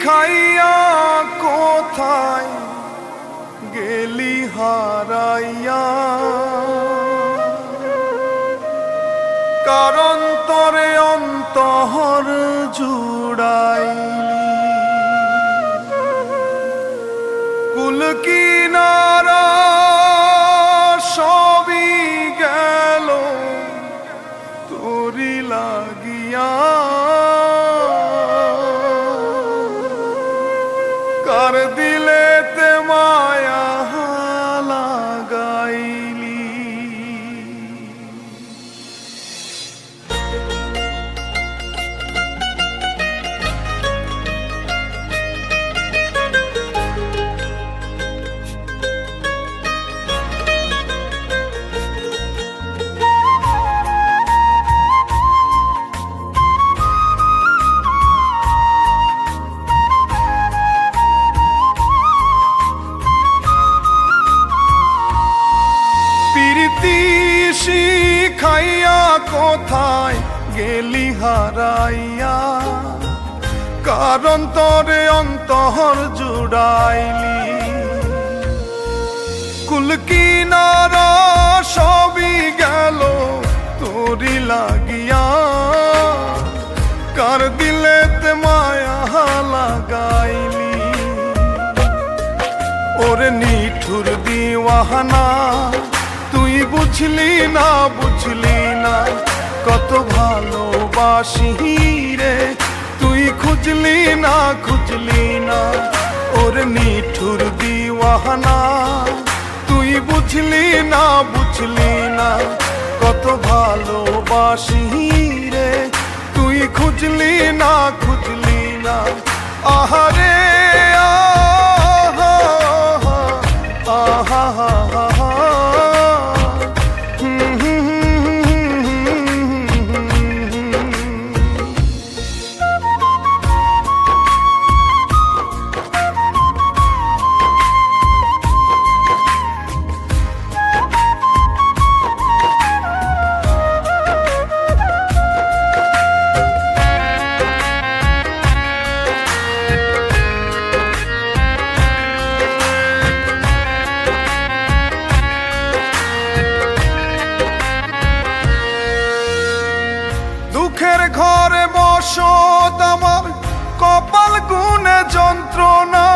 শিখাইয়া কোথায় গেলি হারাইয়া, কারণ তরে অন্তর জুড়াইলি। কুল কিনারা সবই গেল তোরি লাগিয়া, কার দিলেতে মায়া লাগাইলি। শিখাইয়া কোথায় গেলি হারাইয়া, কারণ তরে অন্তর জুড়াইলি। কুল কিনারা সবই গেল তোরি লাগিয়া, কার দিলেতে মায়া লাগাইলি। ওরে নিঠুর দিওয়ানা তুই বুঝলি না, বুঝলি না কত ভালোবাসি রে, তুই খুঁজলি না, খুঁজলি না। ওর নিঠুর দিওয়ানা তুই বুঝলি না, বুঝলি না কত ভালোবাসি রে, তুই খুঁজলি না, খুঁজলি না। আহারে আহা আহা আহা, দুঃখের ঘরে বসত আমার কপাল গুনে যন্ত্রণা,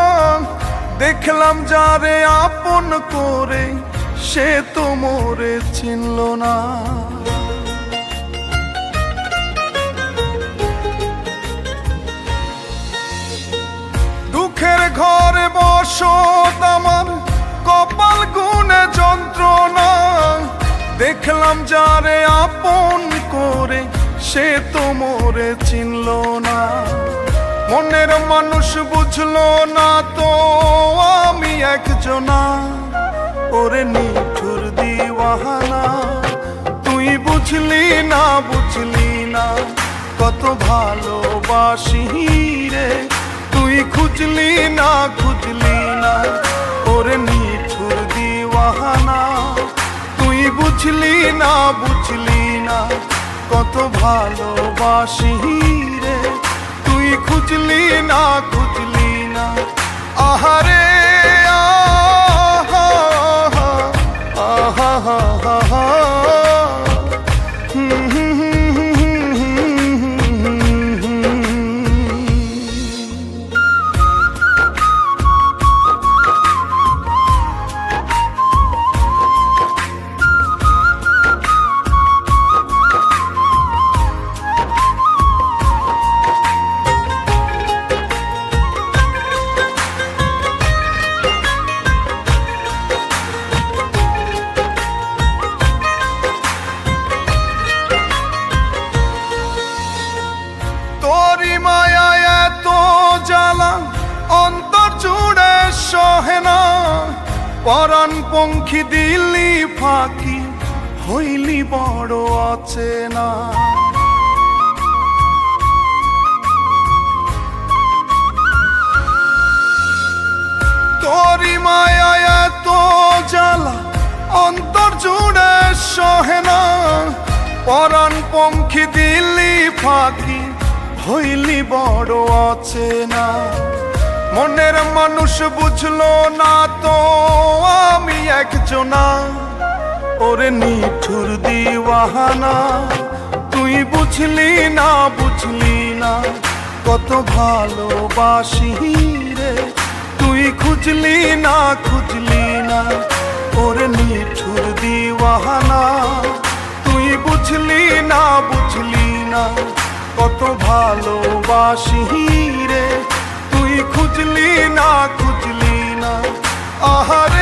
দেখলাম যারে আপন করে সে তো মোরে চিনল না। দুঃখের ঘরে বসত আমার কপাল গুনে যন্ত্রণা, দেখলাম যারে আপন করে সে তো মোরে চিনল না। মনের মানুষ বুঝলো না তো আমি একজনা, ওরে নিঠুর দিওয়ানা তুই বুঝলি না, বুঝলি না কত ভালোবাসি রে, তুই খুঁজলি না, খুঁজলি না। ওরে নিঠুর দিওয়ানা তুই বুঝলি না, বুঝলি না কত ভালোবাসি রে, তুই খুঁজলি না, খুঁজলি না। আহারে আহা আহা আহা, তোরি মায়া এত জ্বালা অন্তর জুড়ে সহে না, পরাণ পঙ্খী দিলি ফাঁকি হইলি বড় অচেনা। তোরি মায়া এত জ্বালা অন্তর জুড়ে সহে না, পরাণ পঙ্খী দিলি ফাঁকি হইলি বড় অচেনা। মনের মানুষ বুঝলো না তো আমি একজনা, ওরে নিঠুর দিওয়ানা। তুই বুঝলি না বুঝলি না কত ভালোবাসি রে, তুই খুঁজলি না খুঁজলি না ওরে নিঠুর দিওয়ানা। তুই বুঝলি না বুঝলি না কত ভালোবাসি রে, তুই খুঁজলি না খুঁজলি না। আহার